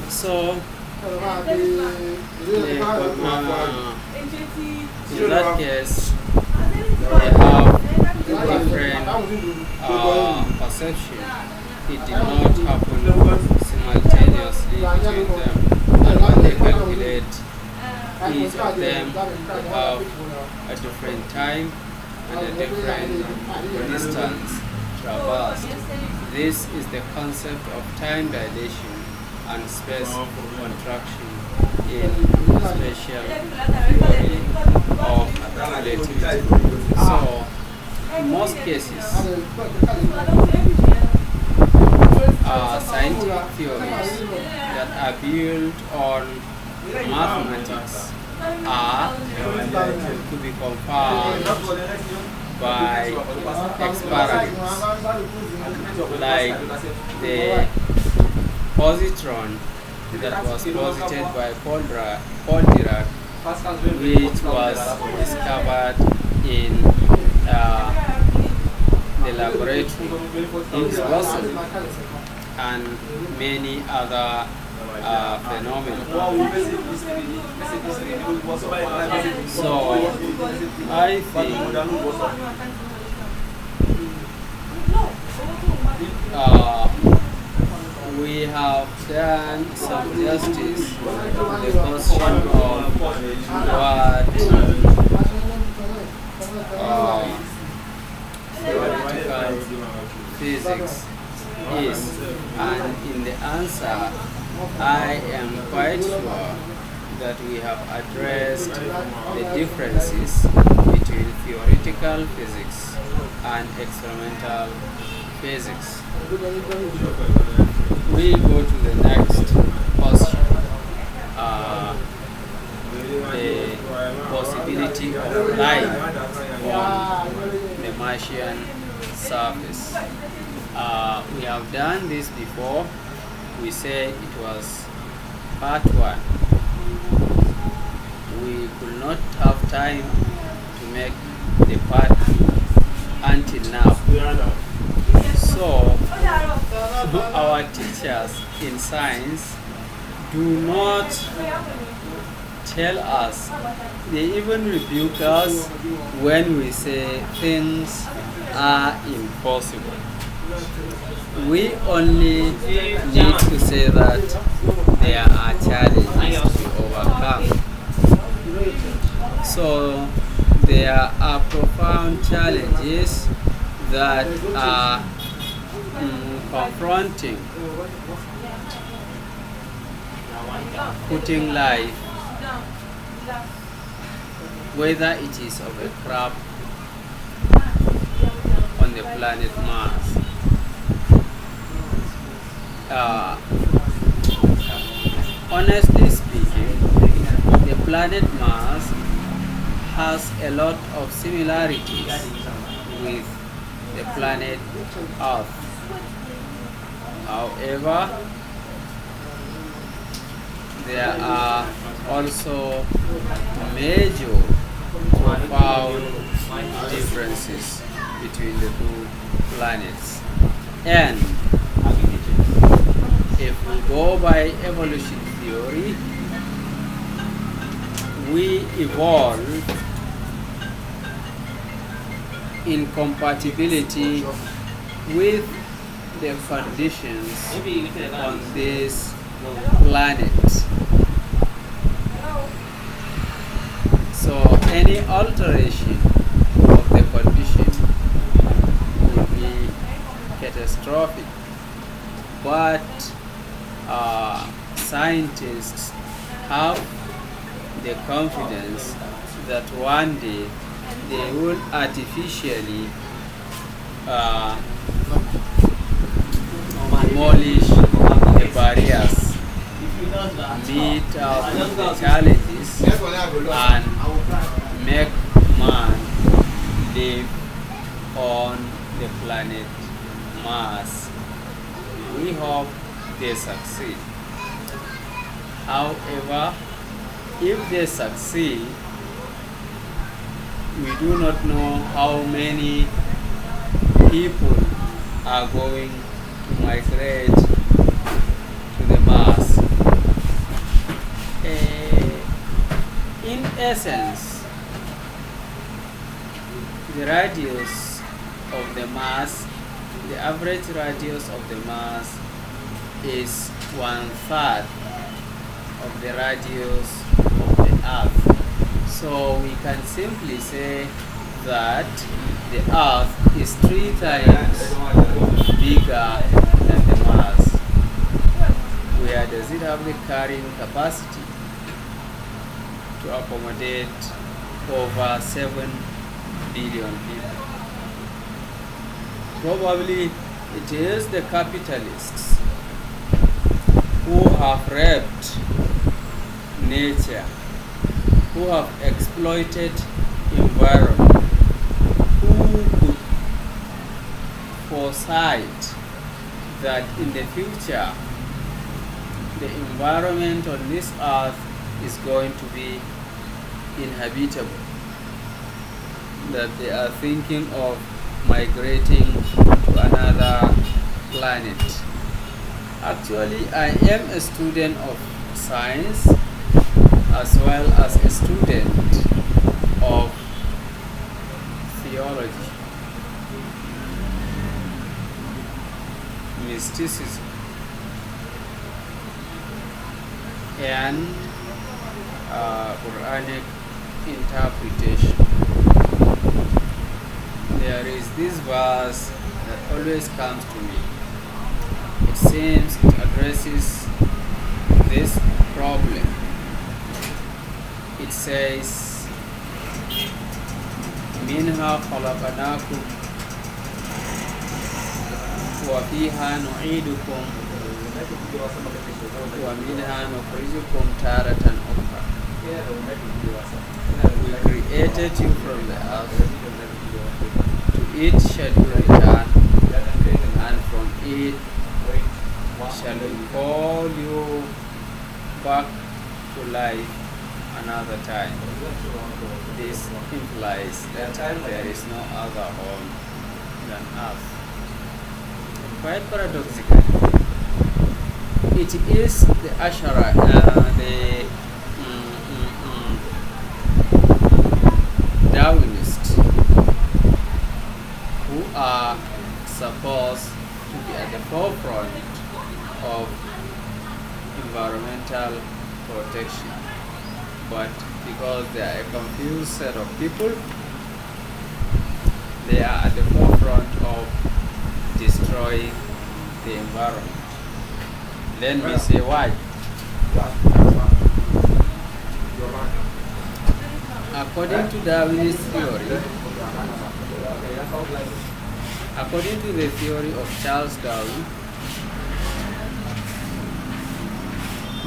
So, in that case, they have different perception. It did not happen simultaneously between them, and when they calculate, each of them have a different time and a different distance traversed. This is the concept of time dilation and space contraction in spatial theory of relativity. So, in most cases, scientific theories that are built on mathematics are to be confirmed by experiments, like the positron that was posited by Paul Dirac, which was discovered in the laboratory in Boston, and many other phenomena. So I think we have done some justice to the question of what theoretical physics is, and in the answer I am quite sure that we have addressed the differences between theoretical physics and experimental physics. We go to the next question. The possibility of life on the Martian surface. We have done this before. We said it was part 1. We could not have time to make the part 2 until now. So, our teachers in science do not tell us, they even rebuke us when we say things are impossible. We only need to say that there are challenges to overcome. So there are profound challenges that are confronting putting life, whether it is of a craft on the planet Mars. Honestly speaking, the planet Mars has a lot of similarities with the planet Earth. However, there are also major profound differences between the two planets. And if we go by evolution theory, we evolved in compatibility with the conditions on this planet. So any alteration of the condition would be catastrophic. But scientists have the confidence that one day they will artificially demolish the barriers, meet up the challenges, and make man live on the planet Mars. We hope they succeed. However, if they succeed, we do not know how many people are going migrate to the Mars. In essence, the radius of the Mars, the average radius of the Mars is 1/3 of the radius of the Earth. So we can simply say that the Earth is 3 times bigger than the Mars. Where does it have the carrying capacity to accommodate over 7 billion people? Probably it is the capitalists who have raped nature, who have exploited environment, who could foresight that in the future the environment on this earth is going to be inhabitable, that they are thinking of migrating to another planet. Actually, I am a student of science as well as a student of theology, mysticism, and Quranic interpretation. There is this verse that always comes to me. It seems it addresses this problem. It says, "Minha khalaqnakum wa fiha nu'idukum wa minha nukhrijukum taratan ukhra." We created you from the earth. To it shall you return, and from it shall we call you back to life another time. This implies that there is no other home than earth. Quite paradoxical. It is the Ashara, the Darwinists, who are supposed to be at the forefront of environmental protection, but because they are a confused set of people, they are at the forefront of destroying the environment. Let me say why. According to Darwin's theory, according to the theory of Charles Darwin,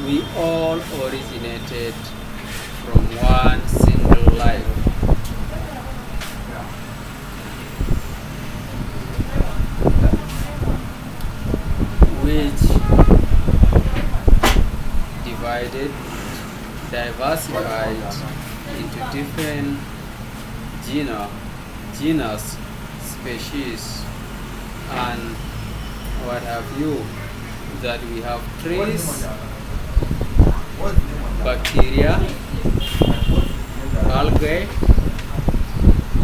we all originated from one single life. Which divided, diversified into different genus, species, and what have you, that we have trees, bacteria, algae,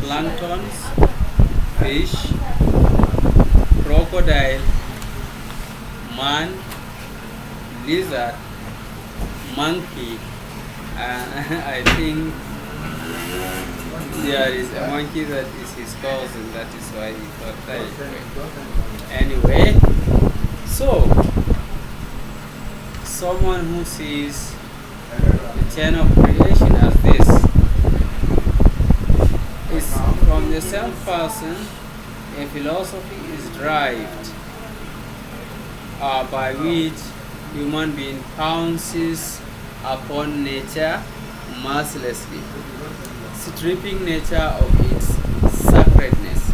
planktons, fish, crocodile, man, lizard, monkey, and I think there is a monkey that is his cousin, that is why he thought that way. Anyway, so someone who sees the chain of creation as this is from the same person. A philosophy is derived by which human being pounces upon nature mercilessly, stripping nature of its sacredness,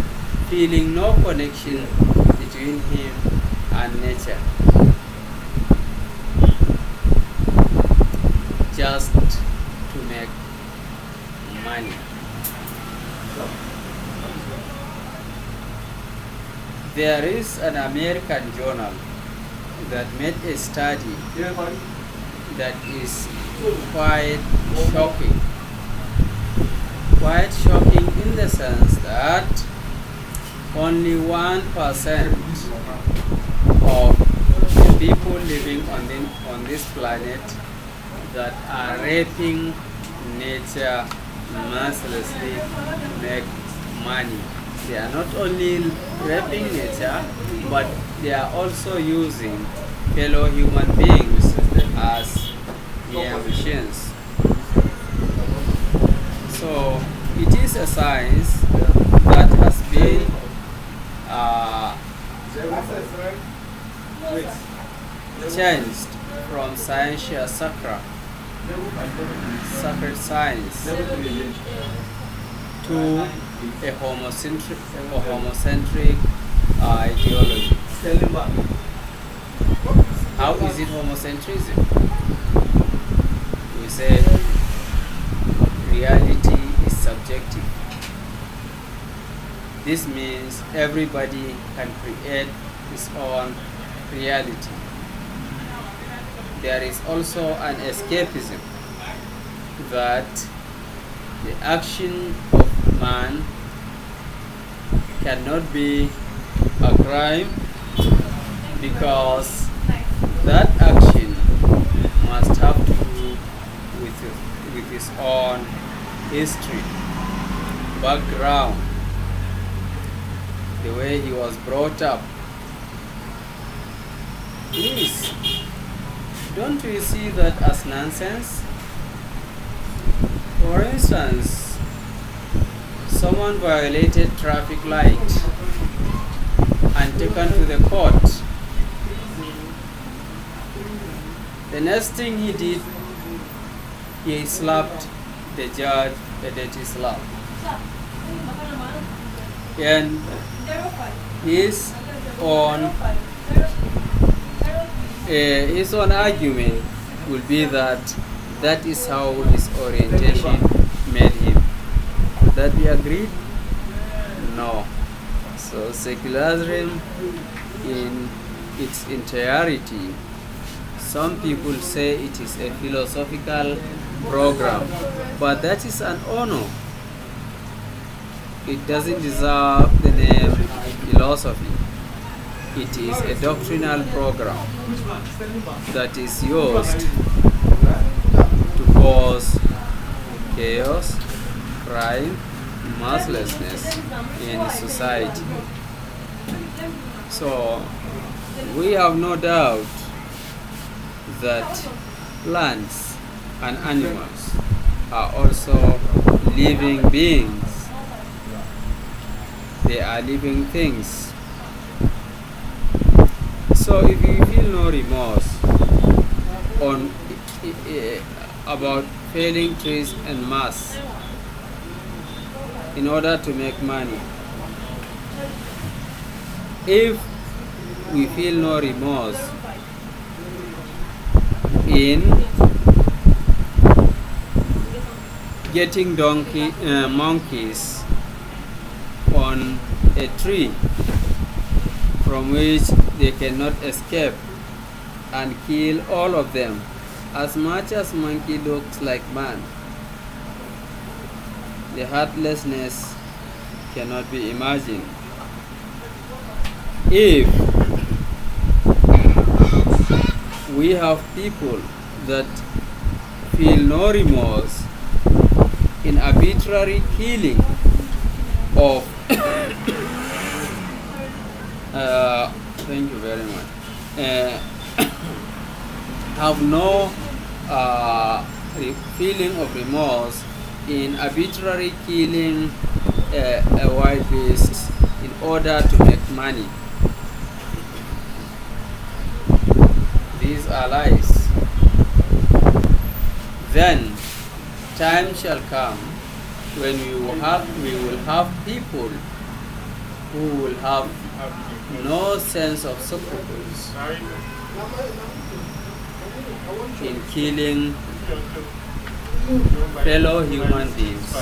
feeling no connection between him and nature, just to make money. There is an American journal that made a study that is quite shocking. Quite shocking in the sense that only 1% of the people living on this planet that are raping nature mercilessly make money. They are not only raping nature, but they are also using fellow human beings as mere machines. So it is a science that has been changed from scientia sacra, sacred science, to a homocentric ideology. How is it homocentrism? We say reality is subjective. This means everybody can create his own reality. There is also an escapism that the action of man cannot be a crime because that action must have to do with his own history, background, the way he was brought up. Please, don't we see that as nonsense? For instance, someone violated traffic light and taken to the court. The next thing he did, he slapped the judge a dirty slap. And his own argument will be that that is how his orientation made him. Would that be agreed? No. So secularism in its entirety, some people say it is a philosophical program, but that is an honor. It doesn't deserve the name philosophy. It is a doctrinal program that is used to cause chaos, crime, mercilessness in society. So we have no doubt that plants and animals are also living beings. They are living things. So if you feel no remorse about felling trees en masse in order to make money, if we feel no remorse in getting monkeys on a tree from which they cannot escape and kill all of them, as much as monkey looks like man, the heartlessness cannot be imagined. If we have people that feel no remorse in arbitrary killing of thank you very much, have no feeling of remorse in arbitrary killing a wild beast in order to make money. These are lies. Then time shall come when we will have people who will have no sense of scruples in killing fellow human beings,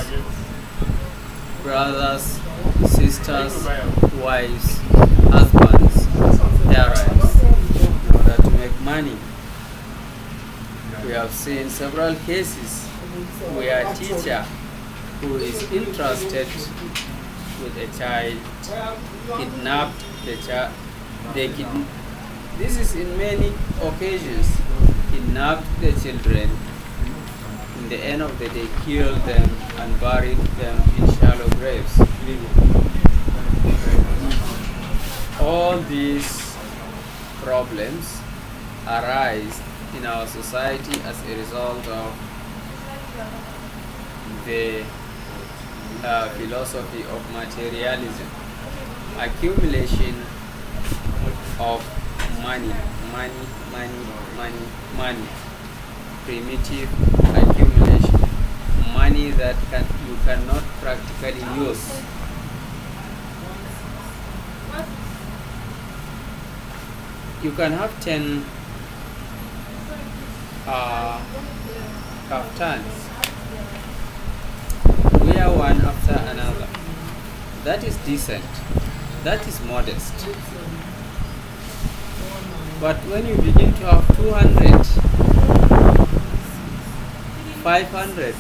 brothers, sisters, wives, husbands, parents, in order to make money. We have seen several cases where a teacher who is interested with a child kidnapped the child. This is in many occasions, kidnapped the children. In the end of the day, killed them and buried them in shallow graves. All these problems arise in our society as a result of the philosophy of materialism, accumulation of money, primitive accumulation, money that you cannot practically use. You can have 10 kaftans, wear one after another. That is decent. That is modest. But when you begin to have 200, 500,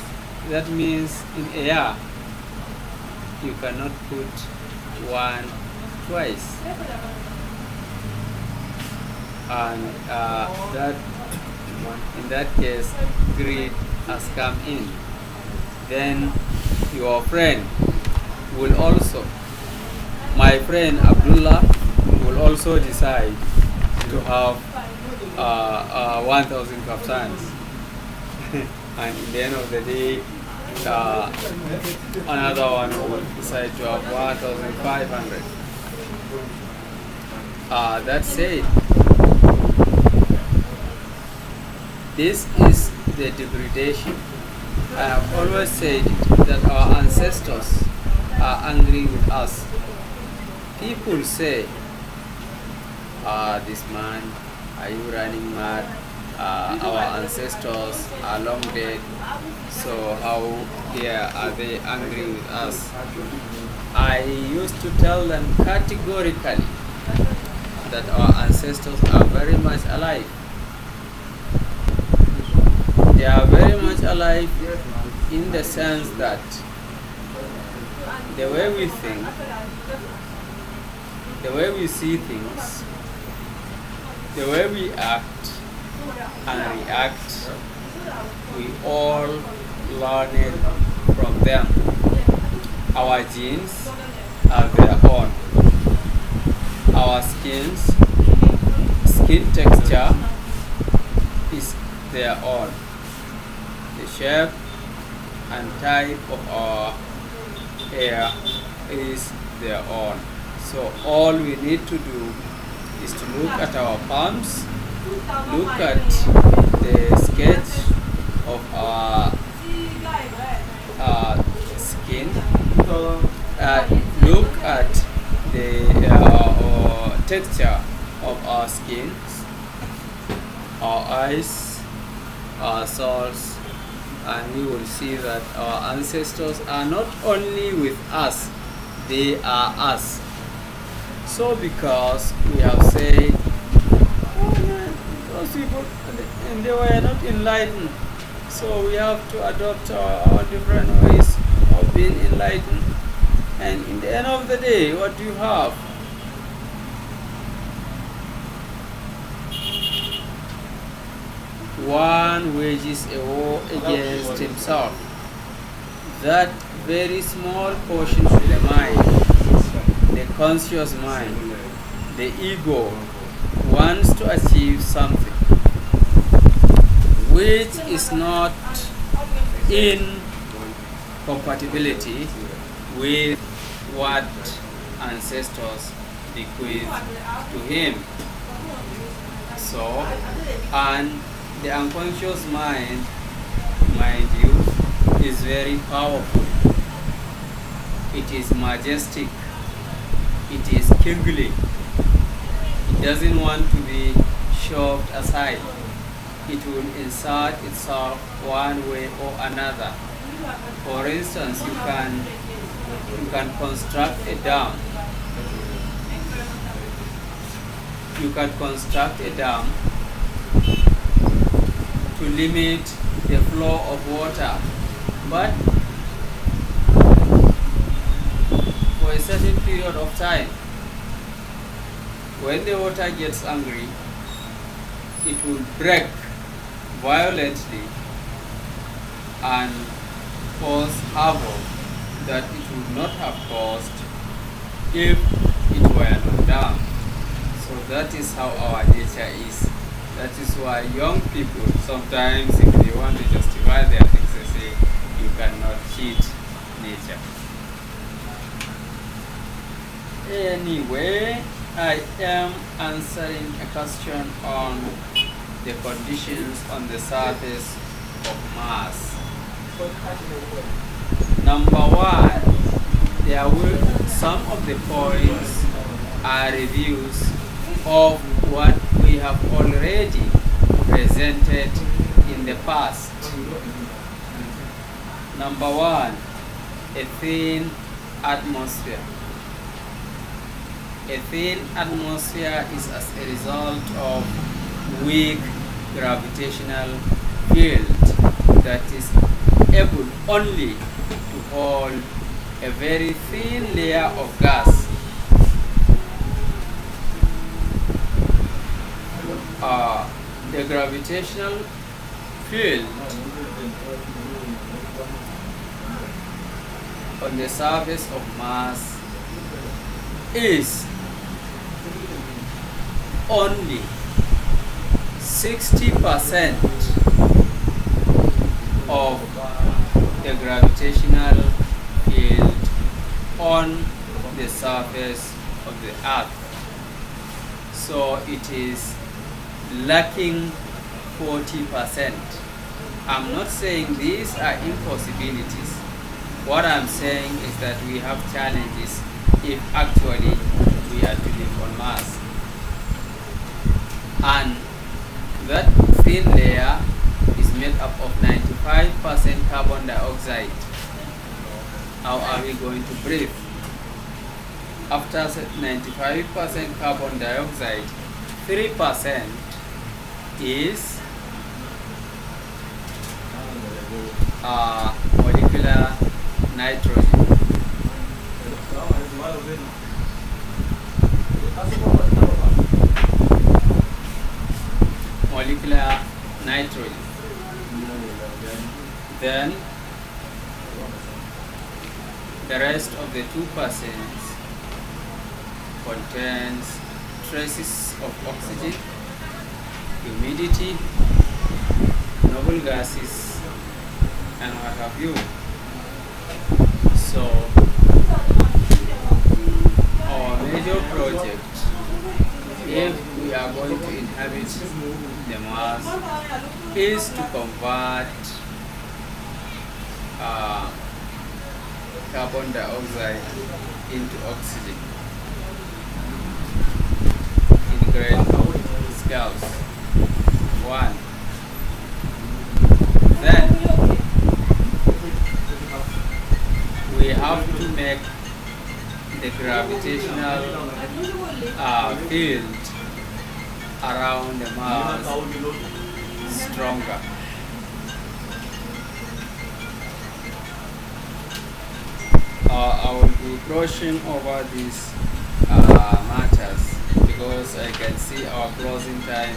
that means in a year you cannot put one twice. And that in that case, greed has come in. Then your friend will also, my friend Abdullah will also decide to have 1,000 kaftans. And in the end of the day, another one will decide to have 1,500. That's it. This is the degradation. I have always said that our ancestors are angry with us. People say, this man, are you running mad? Our ancestors are long dead, so how are they angry with us? I used to tell them categorically that our ancestors are very much alive. They are very much alive in the sense that the way we think, the way we see things, the way we act and react, we all learn it from them. Our genes are their own. Our skin texture is their own. The shape and type of our hair is their own. So all we need to do is to look at our palms, look at the sketch of our skin, look at the texture of our skins, our eyes, our souls, and we will see that our ancestors are not only with us, they are us. So because we have said, those people, and they were not enlightened, so we have to adopt our different ways of being enlightened. And in the end of the day, what do you have? One wages a war against himself. That very small portion of the mind, the conscious mind, the ego, wants to achieve something which is not in compatibility with what ancestors bequeathed to him. So, and the unconscious mind, mind you, is very powerful. It is majestic. It is kingly. It doesn't want to be shoved aside. It will insert itself one way or another. For instance, you can construct a dam. you can construct a dam to limit the flow of water, but for a certain period of time, when the water gets angry, it will break violently and cause havoc that it would not have caused if it were not done. So that is how our nature is. That is why young people sometimes, if they want to justify their things, they say you cannot cheat nature. Anyway, I am answering a question on the conditions on the surface of Mars. Number one, some of the points are reviews of what we have already presented in the past. Number one, a thin atmosphere. A thin atmosphere is as a result of weak gravitational field that is able only to hold a very thin layer of gas. The gravitational field on the surface of Mars is only 60% of the gravitational field on the surface of the Earth. So it is lacking 40%. I'm not saying these are impossibilities. What I'm saying is that we have challenges if actually we are to live on Mars. And that thin layer is made up of 95% carbon dioxide. How are we going to breathe? After 95% carbon dioxide, 3% is molecular nitrogen. Molecular nitrogen. Then the rest of the 2% contains traces of oxygen, humidity, noble gases, and what have you. So our major project, if we are going to inhabit the Mars, is to convert carbon dioxide into oxygen in great scales. One. Then we have to make the gravitational field around the Mars stronger. I will be brushing over these matters because I can see our closing time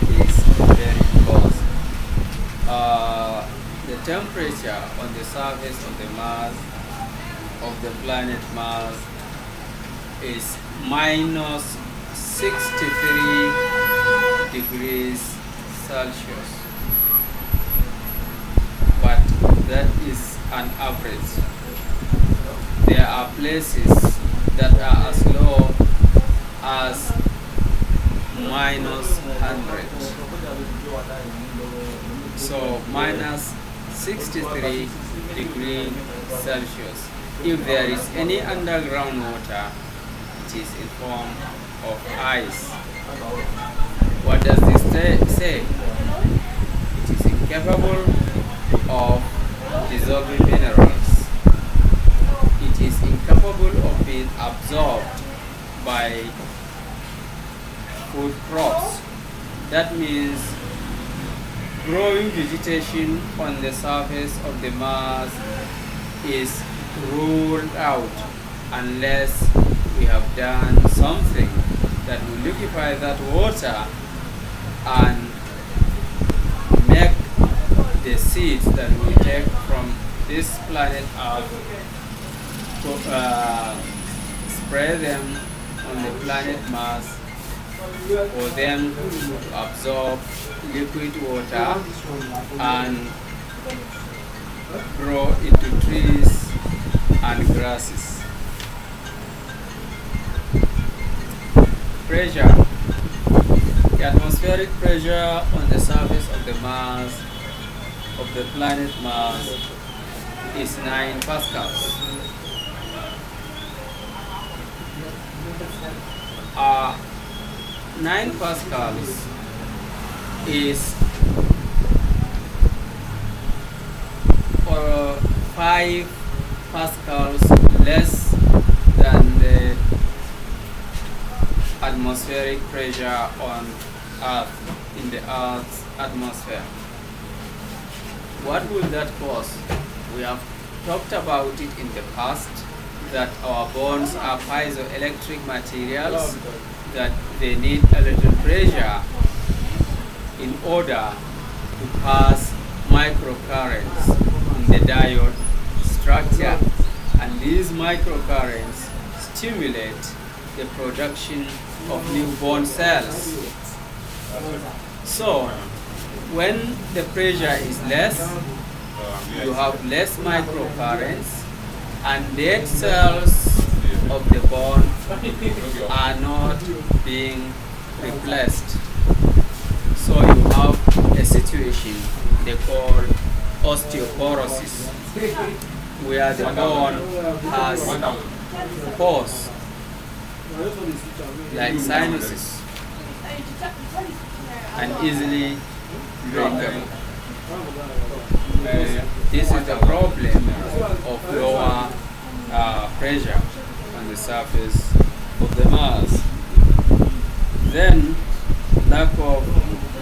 is very close. The temperature on the surface of the Mars, of the planet Mars, is minus 63 degrees Celsius. But that is an average. There are places that are as low as minus 100. So minus 63 degrees Celsius. If there is any underground water, it is in form of ice. What does this say? It is incapable of dissolving minerals. It is incapable of being absorbed by food crops. That means growing vegetation on the surface of the Mars is ruled out unless we have done something that will liquefy that water and make the seeds that we take from this planet Earth spread them on the planet Mars for them to absorb liquid water and grow into trees and grasses. Pressure. The atmospheric pressure on the surface of the Mars, of the planet Mars, is 9 pascals. 9 pascals is 5 pascals less than the atmospheric pressure on Earth, in the Earth's atmosphere. What will that cause? We have talked about it in the past, that our bones are piezoelectric materials, that they need a little pressure in order to pass microcurrents in the diode structure, and these microcurrents stimulate the production of newborn cells. So, when the pressure is less, you have less microcurrents, and dead cells of the bone are not being replaced. So you have a situation they call osteoporosis, where the bone has pores like sinuses and easily breakable. This is the problem of lower pressure on the surface of the Mars. Then, lack of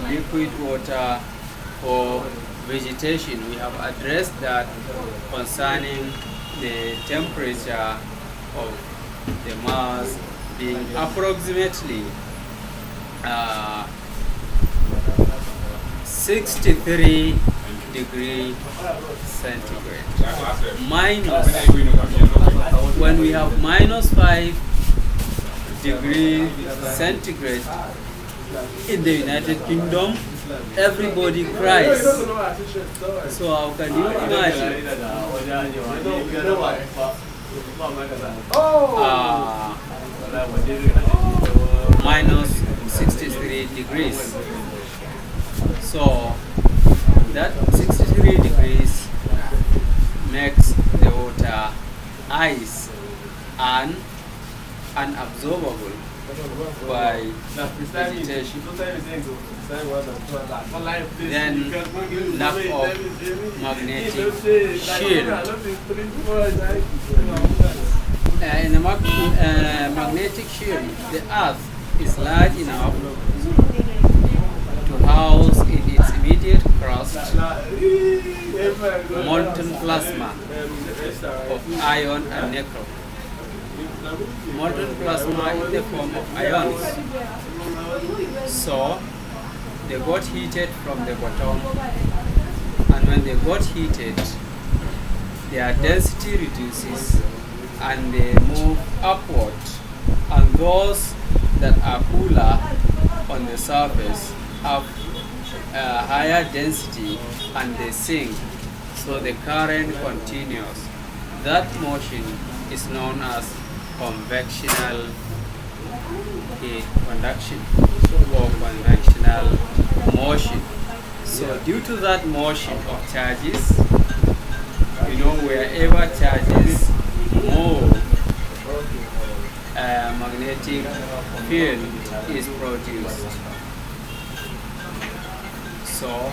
liquid water for vegetation. We have addressed that concerning the temperature of the Mars being approximately 63 degrees centigrade. When we have minus 5 degrees centigrade in the United Kingdom, everybody cries. So how can you imagine? Minus 63 degrees. So that 63 degrees makes the water ice and unabsorbable by vegetation. Then lack of magnetic shield. In the magnetic shield, the Earth is large enough to house in its immediate crust molten plasma of iron and nickel. Molten plasma in the form of ions. So they got heated from the bottom, and when they got heated, their density reduces and they move upward, and those that are cooler on the surface have a higher density and they sink, so the current continues. That motion is known as convectional heat conduction or convectional motion. So due to that motion of charges, wherever charges move, a magnetic field is produced. So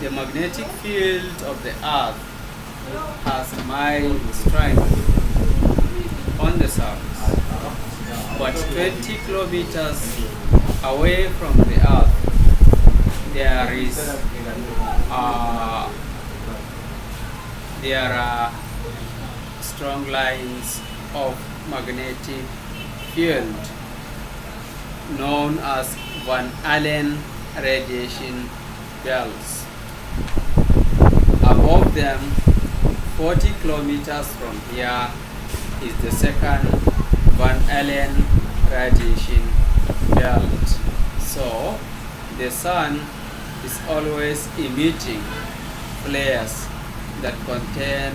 the magnetic field of the Earth has mild strength on the surface. But 20 kilometers away from the Earth, there are strong lines of magnetic field known as Van Allen radiation belts. Above them, 40 kilometers from here, is the second Van Allen radiation belt. So the sun is always emitting flares that contain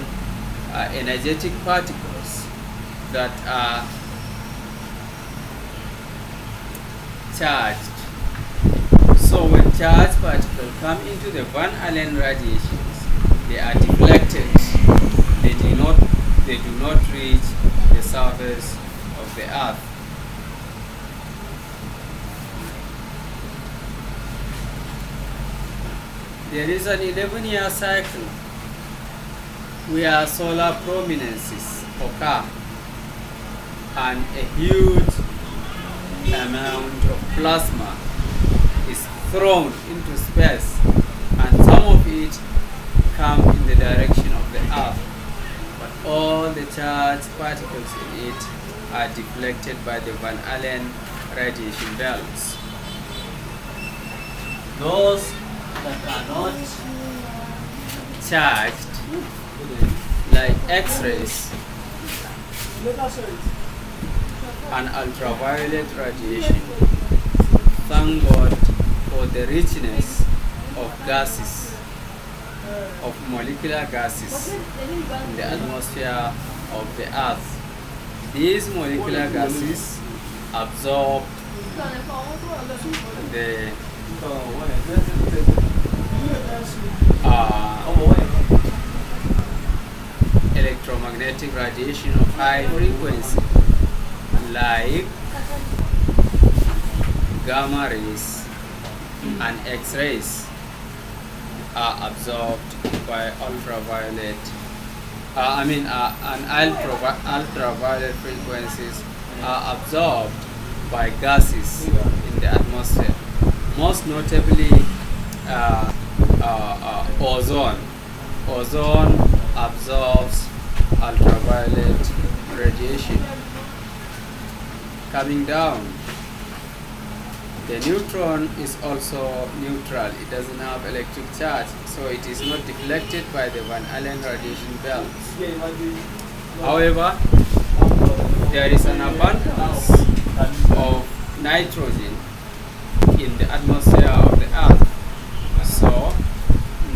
energetic particles that are charged. So when charged particles come into the Van Allen radiations, they are deflected. They do not reach the surface of the Earth. There is an 11-year cycle where solar prominences occur and a huge amount of plasma is thrown into space, and some of it come in the direction of the Earth, but all the charged particles in it are deflected by the Van Allen radiation belts. Those that are not charged, like X-rays and ultraviolet radiation, thank God for the richness of gases, of molecular gases in the atmosphere of the Earth. These molecular gases absorb the electromagnetic radiation of high frequency, like gamma rays and X-rays are absorbed by ultraviolet. Ultraviolet frequencies are absorbed by gases in the atmosphere, most notably ozone. Ozone absorbs ultraviolet radiation. Coming down, the neutron is also neutral. It doesn't have electric charge, so it is not deflected by the Van Allen radiation belts. However, there is an abundance of nitrogen in the atmosphere of the Earth. So,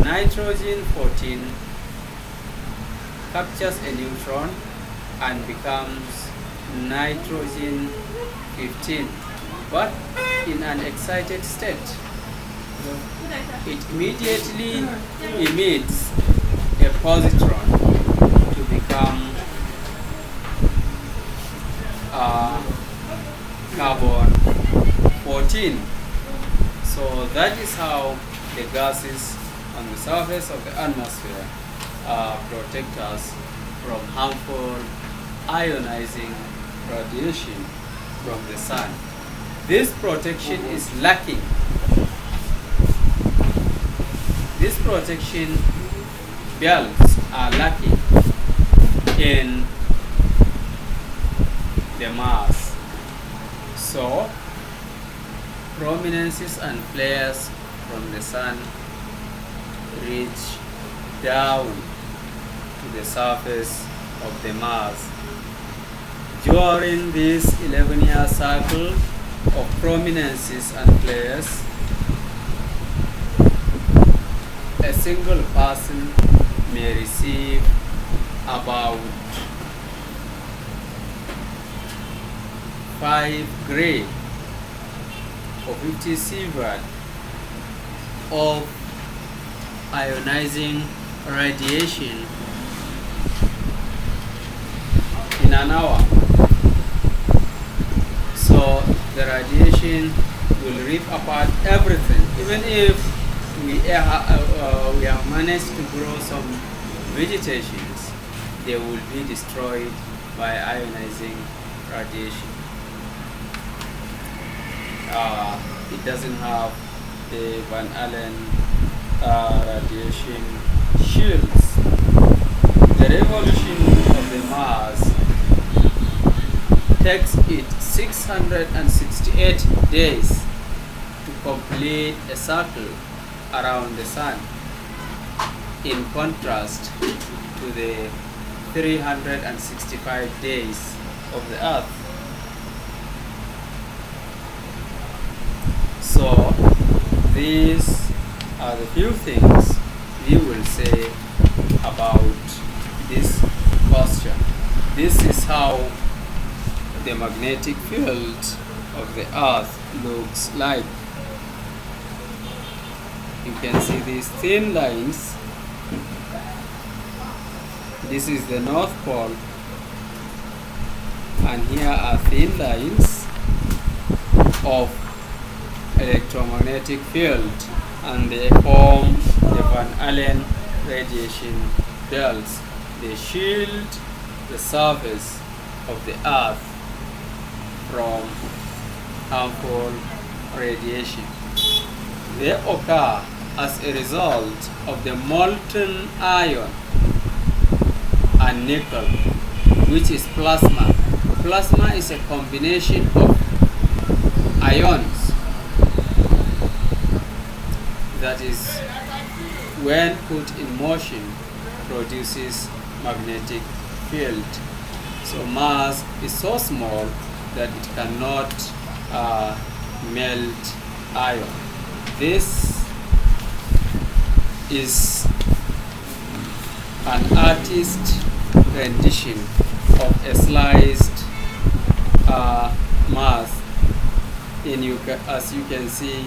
nitrogen 14 captures a neutron and becomes nitrogen 15, but in an excited state. It immediately emits a positron to become carbon 14. So that is how the gases on the surface of the atmosphere protect us from harmful ionizing radiation from the sun. This protection is lacking. These protection belts are lacking in the Mars. So, prominences and flares from the sun reach down to the surface of the Mars. During this 11-year cycle of prominences and flares, a single person may receive about 5 gray or 50 sievert of ionizing radiation in an hour. So the radiation will rip apart everything. Even if we have managed to grow some vegetations, they will be destroyed by ionizing radiation. it doesn't have the Van Allen radiation shields. The revolution of the Mars takes it 668 days to complete a circle around the Sun, in contrast to the 365 days of the Earth. So these are the few things we will say about this question. This is how the magnetic field of the Earth looks like. You can see these thin lines. This is the North Pole, and here are thin lines of electromagnetic field, and they form the Van Allen radiation belts. They shield the surface of the Earth from harmful radiation. They occur as a result of the molten iron and nickel, which is plasma. Plasma is a combination of ions that is, when put in motion, produces magnetic field. So Mars is so small that it cannot melt iron. This is an artist rendition of a sliced Mars. As you can see,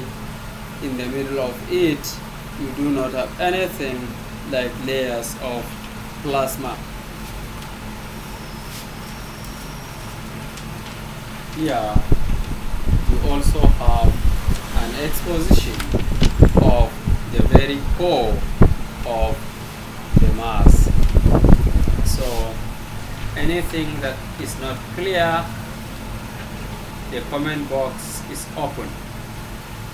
in the middle of it, you do not have anything like layers of plasma. Here you also have an exposition of the very core of the Mars. So anything that is not clear, the comment box is open.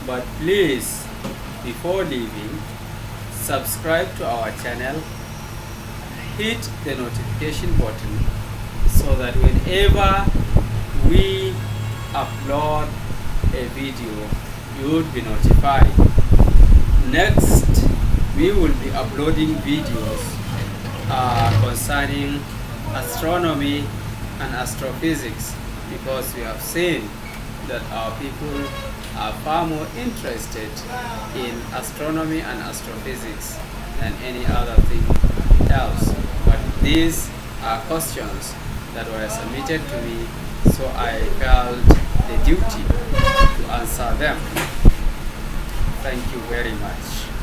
But please, before leaving, subscribe to our channel, hit the notification button so that whenever we upload a video, you would be notified. Next, we will be uploading videos concerning astronomy and astrophysics, because we have seen that our people are far more interested in astronomy and astrophysics than any other thing else. But these are questions that were submitted to me, so I felt the duty to answer them. Thank you very much.